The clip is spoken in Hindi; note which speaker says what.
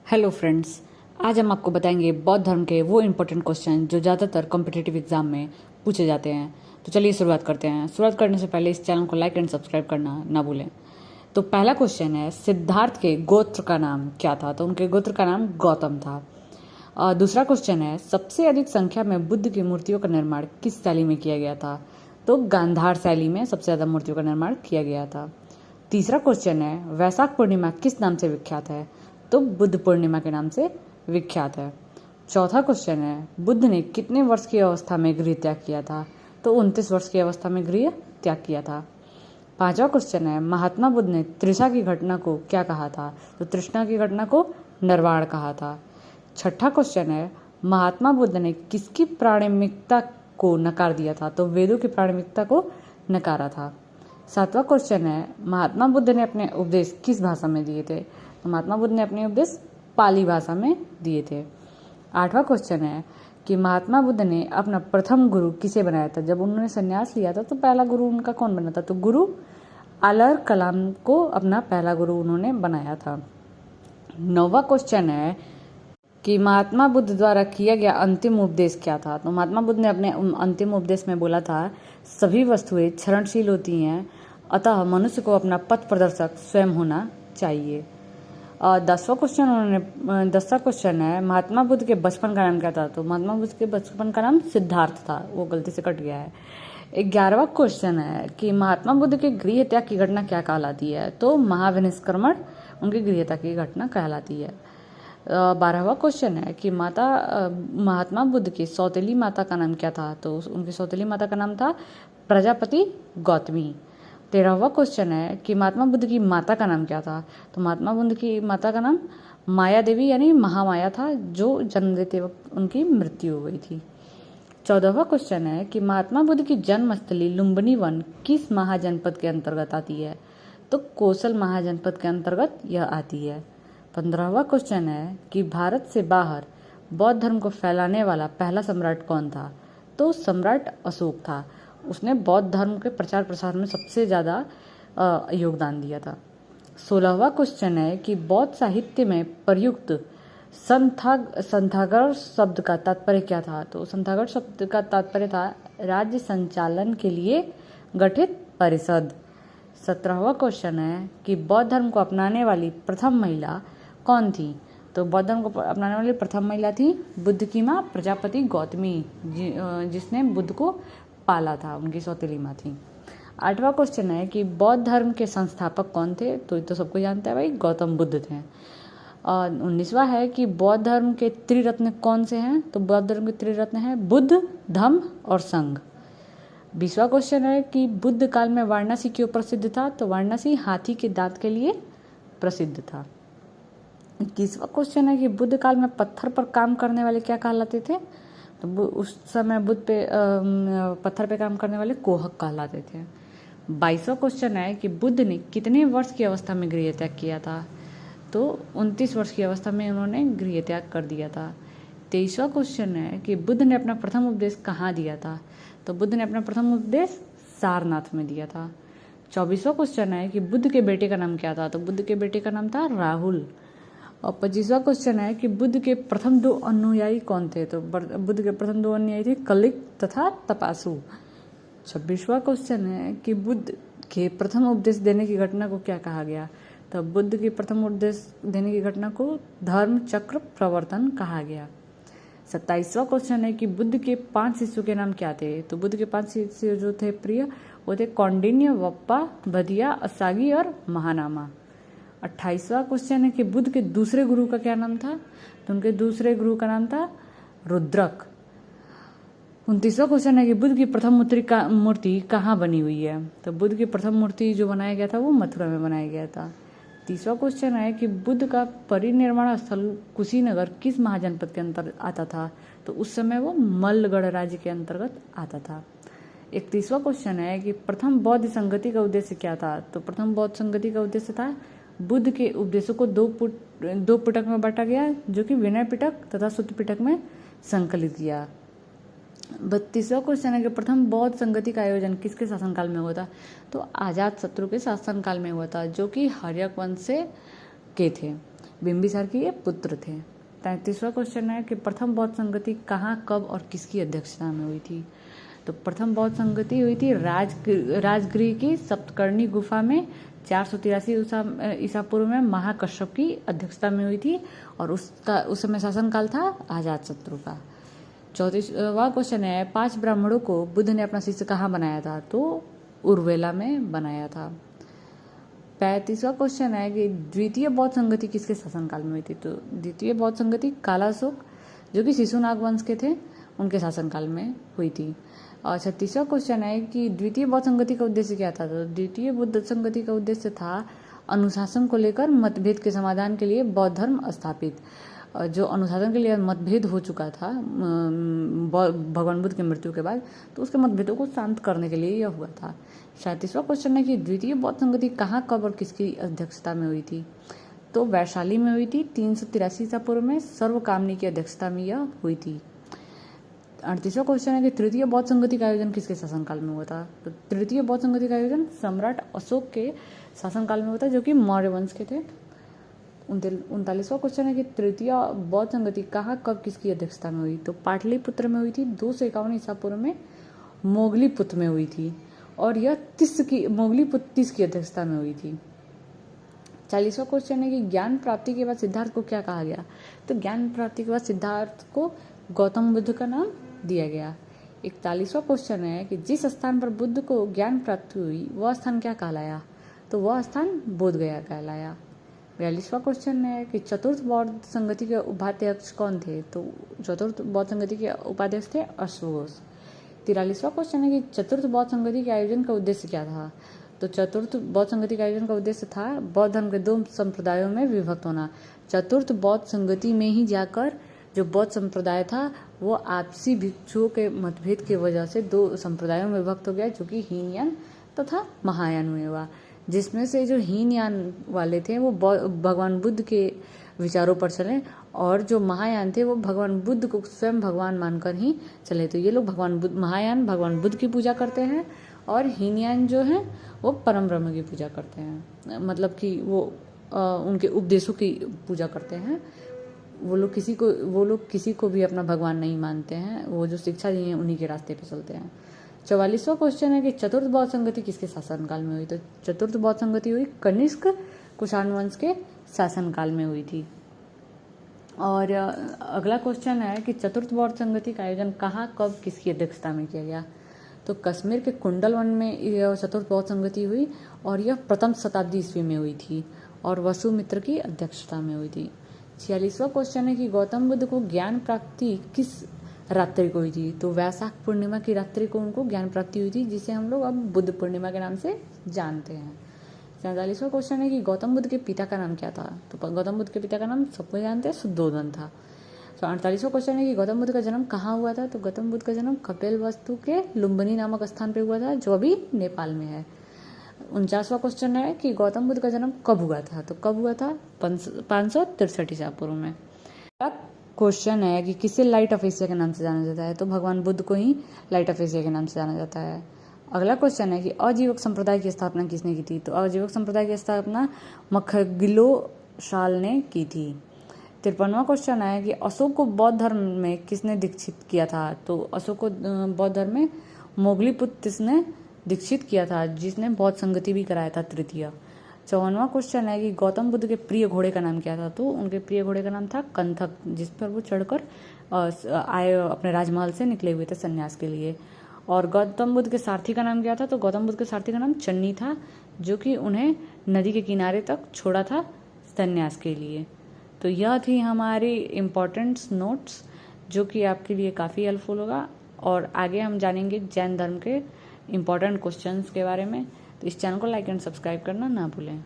Speaker 1: हेलो फ्रेंड्स, आज हम आपको बताएंगे बौद्ध धर्म के वो इम्पोर्टेंट क्वेश्चन जो ज़्यादातर कॉम्पिटिटिव एग्जाम में पूछे जाते हैं। तो चलिए शुरुआत करते हैं। शुरुआत करने से पहले इस चैनल को लाइक एंड सब्सक्राइब करना ना भूलें। तो पहला क्वेश्चन है, सिद्धार्थ के गोत्र का नाम क्या था? तो उनके गोत्र का नाम गौतम था। दूसरा क्वेश्चन है, सबसे अधिक संख्या में बुद्ध की मूर्तियों का निर्माण किस शैली में किया गया था? तो गांधार शैली में सबसे ज़्यादा मूर्तियों का निर्माण किया गया था। तीसरा क्वेश्चन है, वैशाख पूर्णिमा किस नाम से विख्यात है? तो बुद्ध पूर्णिमा के नाम से विख्यात है। चौथा क्वेश्चन है, बुद्ध ने कितने वर्ष की अवस्था में गृह त्याग किया था? तो 29 वर्ष की अवस्था में गृह त्याग किया था। पांचवा क्वेश्चन है, महात्मा बुद्ध ने तृषा की घटना को क्या कहा था? तो तृष्णा की घटना को निर्वाण कहा था। छठा क्वेश्चन है, महात्मा बुद्ध ने किसकी प्राणिकता को नकार दिया था? तो वेदों की प्राणिकता को नकारा था। सातवां क्वेश्चन है, महात्मा बुद्ध ने अपने उपदेश किस भाषा में दिए थे? तो महात्मा बुद्ध ने अपने उपदेश पाली भाषा में दिए थे। आठवां क्वेश्चन है कि महात्मा बुद्ध ने अपना प्रथम गुरु किसे बनाया था? जब उन्होंने संन्यास लिया था तो पहला गुरु उनका कौन बना था? तो गुरु अलार कलाम को अपना पहला गुरु उन्होंने बनाया था। नौवां क्वेश्चन है कि महात्मा बुद्ध द्वारा किया गया अंतिम उपदेश क्या था? तो महात्मा बुद्ध ने अपने अंतिम उपदेश में बोला था, सभी वस्तुएं क्षरणशील होती हैं, अतः मनुष्य को अपना पथ प्रदर्शक स्वयं होना चाहिए। 10वां क्वेश्चन है, महात्मा बुद्ध के बचपन का नाम क्या था? तो महात्मा बुद्ध के बचपन का नाम सिद्धार्थ था, वो गलती से कट गया है। 11वां क्वेश्चन है कि महात्मा बुद्ध के गृह त्याग की घटना क्या कहलाती है? तो महाविनिष्क्रमण उनके गृह त्याग की घटना कहलाती है। 12वां क्वेश्चन है कि महात्मा बुद्ध की सौतेली माता का नाम क्या था? तो उनकी सौतेली माता का नाम था प्रजापति गौतमी। 13वां क्वेश्चन है कि महात्मा बुद्ध की माता का नाम क्या था? तो महात्मा बुद्ध की माता का नाम माया देवी यानी महामाया था, जो जन्म देते वक्त उनकी मृत्यु हो गई थी। 14वां क्वेश्चन है कि महात्मा बुद्ध की जन्मस्थली लुम्बिनी वन किस महाजनपद के अंतर्गत आती है? तो कौशल महाजनपद के अंतर्गत यह आती है। 15वां क्वेश्चन है कि भारत से बाहर बौद्ध धर्म को फैलाने वाला पहला सम्राट कौन था? तो सम्राट अशोक था। उसने बौद्ध धर्म के प्रचार प्रसार में सबसे ज़्यादा योगदान दिया था। 16वां क्वेश्चन है कि बौद्ध साहित्य में प्रयुक्त संथागढ़ शब्द का तात्पर्य क्या था? तो संथागढ़ शब्द का तात्पर्य था राज्य संचालन के लिए गठित परिषद। 17वां क्वेश्चन है कि बौद्ध धर्म को अपनाने वाली प्रथम महिला कौन थी? तो बौद्ध धर्म को अपनाने वाली प्रथम महिला थी बुद्ध की माँ प्रजापति गौतमी, जिसने बुद्ध को पाला था, उनकी सौतेली माँ थी। 8वां क्वेश्चन है कि बौद्ध धर्म के संस्थापक कौन थे? तो सबको जानता है भाई, गौतम बुद्ध थे। और 19वां है कि बौद्ध धर्म के त्रिरत्न कौन से हैं? तो बौद्ध धर्म के त्रिरत्न हैं बुद्ध, धम्म और संघ। 20वां क्वेश्चन है कि बुद्ध काल में वाराणसी क्यों प्रसिद्ध था? तो वाराणसी हाथी के दांत के लिए प्रसिद्ध था। 21वां क्वेश्चन है कि बुद्ध काल में पत्थर पर काम करने वाले क्या कहलाते थे? तो उस समय बुद्ध पे पत्थर पे काम करने वाले कोहक कहलाते थे। 22वां क्वेश्चन है कि बुद्ध ने कितने वर्ष की अवस्था में गृह त्याग किया था? तो 29 वर्ष की अवस्था में उन्होंने गृह त्याग कर दिया था। 23वां क्वेश्चन है कि बुद्ध ने अपना प्रथम उपदेश कहाँ दिया था? तो बुद्ध ने अपना प्रथम उपदेश सारनाथ में दिया था। 24वां क्वेश्चन है कि बुद्ध के बेटे का नाम क्या था? तो बुद्ध के बेटे का नाम था राहुल। और 25वां क्वेश्चन है कि बुद्ध के प्रथम दो अनुयायी कौन थे? तो बुद्ध के प्रथम दो अनुयायी थे कलिक तथा तपासु। 26वां क्वेश्चन है कि बुद्ध के प्रथम उपदेश देने की घटना को क्या कहा गया? तो बुद्ध के प्रथम उपदेश देने की घटना को धर्म चक्र प्रवर्तन कहा गया। 27वां क्वेश्चन है कि बुद्ध के 5 शिष्यों के नाम क्या थे? तो बुद्ध के 5 शिष्य जो थे प्रिय, वो थे कौंडिन्य, वप्पा, बधिया, असागी और महानामा। 28वां क्वेश्चन है कि बुद्ध के दूसरे गुरु का क्या नाम था? तो उनके दूसरे गुरु का नाम था रुद्रक। 29वां क्वेश्चन है कि बुद्ध की प्रथम मूर्ति कहाँ बनी हुई है? तो बुद्ध की प्रथम मूर्ति जो बनाया गया था वो मथुरा में बनाया गया था। 30वां क्वेश्चन है कि बुद्ध का परिनिर्वाण स्थल कुशीनगर किस महाजनपद के अंतर्गत आता था? तो उस समय वो मल्लगढ़ राज्य के अंतर्गत आता था। 31वां क्वेश्चन है कि प्रथम बौद्ध संगति का उद्देश्य क्या था? तो प्रथम बौद्ध संगति का उद्देश्य था बुद्ध के उपदेशों को दो पिटक में बांटा गया, जो कि विनय पिटक तथा सुत्त पिटक में संकलित किया। 32वां क्वेश्चन है कि प्रथम बौद्ध संगति का आयोजन किसके शासनकाल में हुआ था? तो अजातशत्रु के शासनकाल में हुआ था, जो कि हर्यक वंश से के थे। बिंबिसार के ये पुत्र थे। 33वां क्वेश्चन है कि प्रथम बौद्ध संगति कहाँ, कब और किसकी अध्यक्षता में हुई थी। तो प्रथम बौद्ध संगति हुई थी राजगृह की सप्तकर्णी गुफा में 483 ईसा पूर्व में महाकश्यप की अध्यक्षता में हुई थी और उस समय शासनकाल था अजातशत्रु का। 34वां क्वेश्चन है 5 ब्राह्मणों को बुद्ध ने अपना शिष्य कहाँ बनाया था। तो उर्वेला में बनाया था। 35वां क्वेश्चन है कि द्वितीय बौद्ध संगति किसके शासनकाल में हुई थी। तो द्वितीय बौद्ध संगति कालाशोक जो कि शिशुनाग वंश के थे उनके शासनकाल में हुई थी। और 36वां क्वेश्चन है कि द्वितीय बौद्ध संगति का उद्देश्य क्या था। तो द्वितीय बौद्ध संगति का उद्देश्य था अनुशासन को लेकर मतभेद के समाधान के लिए बौद्ध धर्म स्थापित। जो अनुशासन के लिए मतभेद हो चुका था भगवान बुद्ध की मृत्यु के बाद, तो उसके मतभेदों को शांत करने के लिए यह हुआ था। 37वां क्वेश्चन है कि द्वितीय बौद्ध संगति कहाँ, कब और किसकी अध्यक्षता में हुई थी। तो वैशाली में हुई थी 383 ईसा पूर्व में। सर्वकामनी की अध्यक्षता में यह हुई थी। 38वां क्वेश्चन है कि तृतीय बौद्ध संगति का आयोजन किसके शासनकाल में हुआ था। तो तृतीय बौद्ध संगति का आयोजन सम्राट अशोक के शासनकाल में हुआ था जो कि मौर्य वंश के थे। 39वां क्वेश्चन है कि तृतीय बौद्ध संगति कहाँ, कब, किसकी अध्यक्षता में हुई। तो पाटलिपुत्र में हुई थी 251 ईसा पूर्व में। मोगलीपुत्र में हुई थी और यह मोगलीपुत्र 30 की अध्यक्षता में हुई थी। 40वां क्वेश्चन है कि ज्ञान प्राप्ति के बाद सिद्धार्थ को क्या कहा गया। तो ज्ञान प्राप्ति के बाद सिद्धार्थ को गौतम बुद्ध का नाम दिया गया। 41वां क्वेश्चन है कि जिस स्थान पर बुद्ध को ज्ञान प्राप्ति हुई वह स्थान क्या कहलाया। तो वह स्थान बोध गया कहलाया। 42वां क्वेश्चन है कि चतुर्थ बौद्ध संगति के उपाध्यक्ष कौन थे। तो चतुर्थ बौद्ध संगति के उपाध्यक्ष थे अश्वघोष। 43वां क्वेश्चन है कि चतुर्थ बौद्ध संगति के आयोजन का उद्देश्य क्या था। तो चतुर्थ बौद्ध संगति के आयोजन का उद्देश्य था बौद्ध धर्म के 2 संप्रदायों में विभक्त होना। चतुर्थ बौद्ध संगति में ही जाकर जो बौद्ध संप्रदाय था वो आपसी भिक्षुओं के मतभेद की वजह से 2 संप्रदायों में विभक्त हो गया जो कि हीनयान तथा महायान में हुआ। जिसमें से जो हीनयान वाले थे वो भगवान बुद्ध के विचारों पर चले और जो महायान थे वो भगवान बुद्ध को स्वयं भगवान मानकर ही चले। तो ये लोग महायान भगवान बुद्ध की पूजा करते हैं और हीनयान जो है वो परम ब्रह्म की पूजा करते हैं, मतलब कि वो उनके उपदेशों की पूजा करते हैं। वो लोग किसी को भी अपना भगवान नहीं मानते हैं, वो जो शिक्षा दी है उन्हीं के रास्ते पे चलते हैं। 44वां क्वेश्चन है कि चतुर्थ बौद्ध संगति किसके शासनकाल में हुई। तो चतुर्थ बौद्ध संगति हुई कनिष्क कुषाण वंश के शासनकाल में हुई थी। और अगला क्वेश्चन है कि चतुर्थ बौद्ध संगति का आयोजन कहाँ, कब, किसकी अध्यक्षता में किया गया। तो कश्मीर के कुंडल वन में यह चतुर्थ बौद्ध संगति हुई और यह प्रथम शताब्दी ईस्वी में हुई थी और वसुमित्र की अध्यक्षता में हुई थी। 46वां क्वेश्चन है कि गौतम बुद्ध को ज्ञान प्राप्ति किस रात्रि को हुई थी। तो वैशाख पूर्णिमा की रात्रि को उनको ज्ञान प्राप्ति हुई थी जिसे हम लोग अब बुद्ध पूर्णिमा के नाम से जानते हैं। 47वां क्वेश्चन है कि गौतम बुद्ध के पिता का नाम क्या था। तो गौतम बुद्ध के पिता का नाम सबको जानते हैं, शुद्धोधन था। 48वां क्वेश्चन है कि गौतम बुद्ध का जन्म कहाँ हुआ था। तो गौतम बुद्ध का जन्म कपिलवस्तु के लुम्बिनी नामक स्थान पर हुआ था जो अभी नेपाल में है। 49वां क्वेश्चन है कि गौतम बुद्ध का जन्म कब हुआ था। तो कब हुआ था 563 ईसा पूर्व में। क्वेश्चन है कि किसे लाइट ऑफ एशिया के नाम से जाना जाता है। तो भगवान बुद्ध को ही लाइट ऑफ एशिया के नाम से जाना जाता है। अगला क्वेश्चन है कि अजीवक संप्रदाय की स्थापना किसने की थी। तो अजीवक संप्रदाय की स्थापना मखगिलो शाल ने की थी। 53वां क्वेश्चन है कि अशोक को बौद्ध धर्म में किसने दीक्षित किया था। तो अशोक को बौद्ध धर्म में मोगलीपुत्र ने दीक्षित किया था जिसने बौद्ध संगति भी कराया था तृतीय। 54वां क्वेश्चन है कि गौतम बुद्ध के प्रिय घोड़े का नाम क्या था। तो उनके प्रिय घोड़े का नाम था कंथक, जिस पर वो चढ़कर आए अपने राजमहल से निकले हुए थे संन्यास के लिए। और गौतम बुद्ध के सारथी का नाम क्या था। तो गौतम बुद्ध के सारथी का नाम चन्नी था जो कि उन्हें नदी के किनारे तक छोड़ा था संन्यास के लिए। तो यह थी हमारी इम्पोर्टेंट नोट्स जो कि आपके लिए काफ़ी हेल्पफुल होगा और आगे हम जानेंगे जैन धर्म के इम्पोर्टेंट क्वेश्चंस के बारे में। तो इस चैनल को लाइक एंड सब्सक्राइब करना ना भूलें।